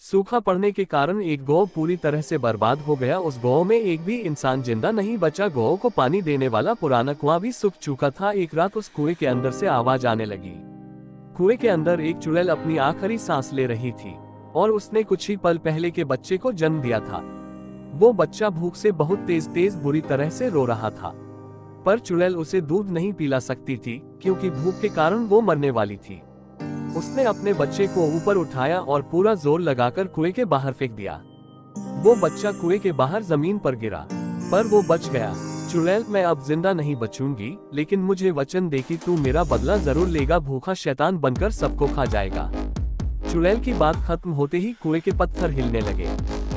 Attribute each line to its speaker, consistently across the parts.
Speaker 1: सूखा पड़ने के कारण एक गौ पूरी तरह से बर्बाद हो गया। उस गौ में एक भी इंसान जिंदा नहीं बचा। गौ को पानी देने वाला पुराना कुआं भी सूख चुका था। एक रात उस कुएं के अंदर से आवाज आने लगी। कुएं के अंदर एक चुड़ैल अपनी आखिरी सांस ले रही थी और उसने कुछ ही पल पहले के बच्चे को जन्म दिया था। वो बच्चा भूख से बहुत तेज तेज बुरी तरह से रो रहा था, पर चुड़ैल उसे दूध नहीं पिला सकती थी क्योंकि भूख के कारण वो मरने वाली थी। उसने अपने बच्चे को ऊपर उठाया और पूरा जोर लगाकर कुएं के बाहर फेंक दिया। वो बच्चा कुएं के बाहर जमीन पर गिरा, पर वो बच गया। चुड़ैल, मैं अब जिंदा नहीं बचूंगी, लेकिन मुझे वचन दे कि तू मेरा बदला जरूर लेगा। भूखा शैतान बनकर सबको खा जाएगा। चुड़ैल की बात खत्म होते ही कुएं के पत्थर हिलने लगे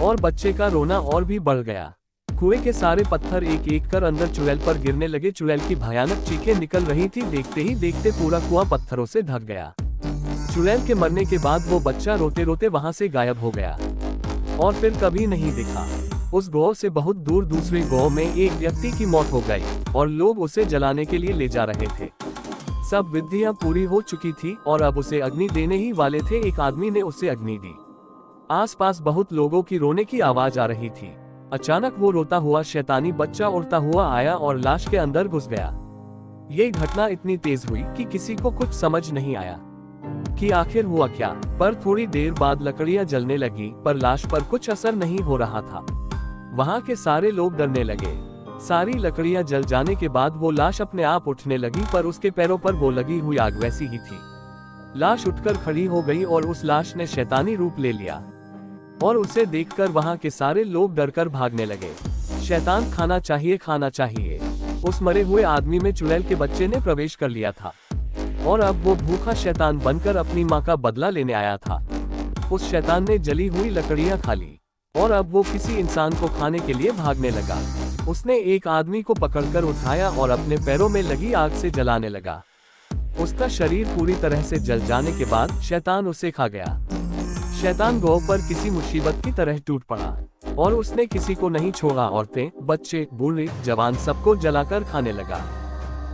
Speaker 1: और बच्चे का रोना और भी बढ़ गया। कुएं के सारे पत्थर एक एक कर अंदर चुड़ैल पर गिरने लगे। चुड़ैल की भयानक चीखें निकल रही थी। देखते ही देखते पूरा कुआं पत्थरों से ढक गया। चुड़ैल के मरने के बाद वो बच्चा रोते रोते वहां से गायब हो गया और फिर कभी नहीं दिखा। उस गौ से बहुत दूर दूसरे गौ में एक व्यक्ति की मौत हो गई और लोग उसे जलाने के लिए ले जा रहे थे। सब विधियां पूरी हो चुकी थी और अब उसे अग्नि देने ही वाले थे। एक आदमी ने उसे अग्नि दी। आसपास बहुत लोगों की रोने की आवाज आ रही थी। अचानक वो रोता हुआ शैतानी बच्चा उड़ता हुआ आया और लाश के अंदर घुस गया। ये घटना इतनी तेज हुई कि किसी को कुछ समझ नहीं आया कि आखिर हुआ क्या। पर थोड़ी देर बाद लकड़ियां जलने लगी, पर लाश पर कुछ असर नहीं हो रहा था। वहां के सारे लोग डरने लगे। सारी लकड़ियां जल जाने के बाद वो लाश अपने आप उठने लगी, पर उसके पैरों पर वो लगी हुई आग वैसी ही थी। लाश उठकर खड़ी हो गई और उस लाश ने शैतानी रूप ले लिया और उसे देखकर वहां के सारे लोग डरकर भागने लगे। शैतान, खाना चाहिए, खाना चाहिए। उस मरे हुए आदमी में चुड़ैल के बच्चे ने प्रवेश कर लिया था और अब वो भूखा शैतान बनकर अपनी माँ का बदला लेने आया था। उस शैतान ने जली हुई लकड़ियां खा ली और अब वो किसी इंसान को खाने के लिए भागने लगा। उसने एक आदमी को पकड़कर उठाया और अपने पैरों में लगी आग से जलाने लगा। उसका शरीर पूरी तरह से जल जाने के बाद शैतान उसे खा गया। शैतान गौ पर किसी मुसीबत की तरह टूट पड़ा और उसने किसी को नहीं छोड़ा। औरतें, बच्चे, बूढ़े, जवान सबको जलाकर खाने लगा।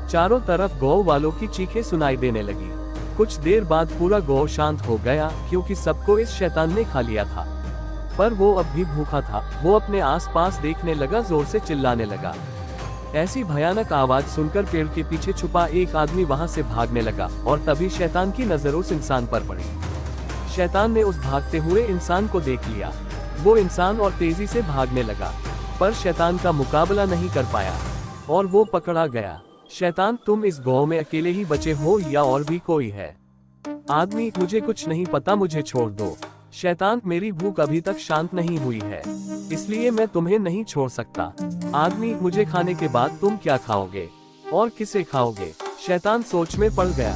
Speaker 1: चारों तरफ गौ वालों की चीखें सुनाई देने लगी। कुछ देर बाद पूरा गौ शांत हो गया क्योंकि सबको इस शैतान ने खा लिया था, पर वो अब भी भूखा था। वो अपने आसपास देखने लगा, जोर से चिल्लाने लगा। ऐसी भयानक आवाज सुनकर पेड़ के पीछे छुपा एक आदमी वहां से भागने लगा और तभी शैतान की नजर उस इंसान पर पड़ी। शैतान ने उस भागते हुए इंसान को देख लिया। वो इंसान और तेजी से भागने लगा, पर शैतान का मुकाबला नहीं कर पाया और वो पकड़ा गया। शैतान, तुम इस गांव में अकेले ही बचे हो या और भी कोई है? आदमी, मुझे कुछ नहीं पता, मुझे छोड़ दो। शैतान, मेरी भूख अभी तक शांत नहीं हुई है, इसलिए मैं तुम्हें नहीं छोड़ सकता। आदमी, मुझे खाने के बाद तुम क्या खाओगे और किसे खाओगे? शैतान सोच में पड़ गया।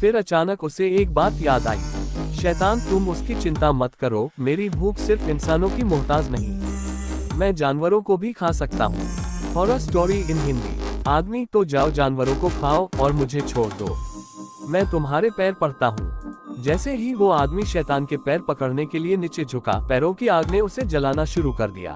Speaker 1: फिर अचानक उसे एक बात याद आई। शैतान, तुम उसकी चिंता मत करो, मेरी भूख सिर्फ इंसानों की मोहताज नहीं, मैं जानवरों को भी खा सकता हूँ। Horror story in Hindi. आदमी, तो जाओ जानवरों को खाओ और मुझे छोड़ दो, मैं तुम्हारे पैर पड़ता हूँ। जैसे ही वो आदमी शैतान के पैर पकड़ने के लिए नीचे झुका, पैरों की आग ने उसे जलाना शुरू कर दिया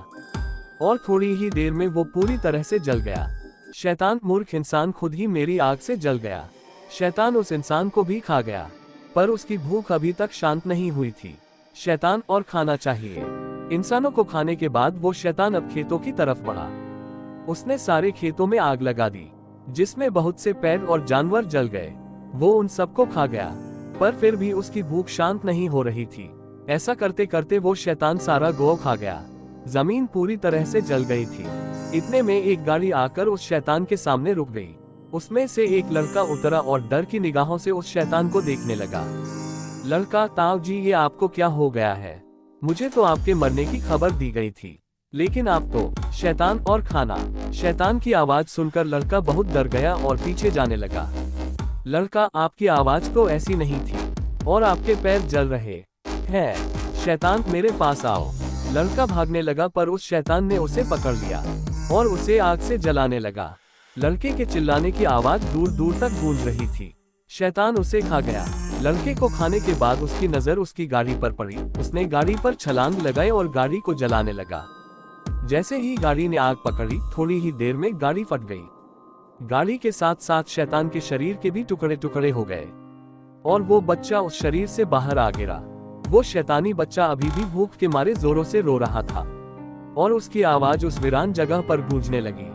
Speaker 1: और थोड़ी ही देर में वो पूरी तरह से जल गया। शैतान, मूर्ख इंसान, खुद ही मेरी आग से जल गया। शैतान उस इंसान को भी खा गया, पर उसकी भूख अभी तक शांत नहीं हुई थी। शैतान, और खाना चाहिए। इंसानों को खाने के बाद वो शैतान अब खेतों की तरफ बढ़ा। उसने सारे खेतों में आग लगा दी, जिसमें बहुत से पेड़ और जानवर जल गए। वो उन सबको खा गया, पर फिर भी उसकी भूख शांत नहीं हो रही थी। ऐसा करते करते वो शैतान सारा गौ खा गया। जमीन पूरी तरह से जल गई थी। इतने में एक गाड़ी आकर उस शैतान के सामने रुक गई। उसमें से एक लड़का उतरा और डर की निगाहों से उस शैतान को देखने लगा। लड़का, ताऊ जी, ये आपको क्या हो गया है? मुझे तो आपके मरने की खबर दी गई थी, लेकिन आप तो शैतान और खाना। शैतान की आवाज सुनकर लड़का बहुत डर गया और पीछे जाने लगा। लड़का, आपकी आवाज तो ऐसी नहीं थी और आपके पैर जल रहे हैं। शैतान, मेरे पास आओ। लड़का भागने लगा, पर उस शैतान ने उसे पकड़ लिया और उसे आग से जलाने लगा। लड़के के चिल्लाने की आवाज दूर दूर तक गूंज रही थी। शैतान उसे खा गया। लड़के को खाने के बाद उसकी नजर उसकी गाड़ी पर पड़ी। उसने गाड़ी पर छलांग लगाई और गाड़ी को जलाने लगा। जैसे ही गाड़ी ने आग पकड़ी, थोड़ी ही देर में गाड़ी फट गई। गाड़ी के साथ साथ शैतान के शरीर के भी टुकड़े टुकड़े हो गए और वो बच्चा उस शरीर से बाहर आ गिरा। वो शैतानी बच्चा अभी भी भूख के मारे जोरों से रो रहा था और उसकी आवाज उस वीरान जगह पर गूंजने लगी।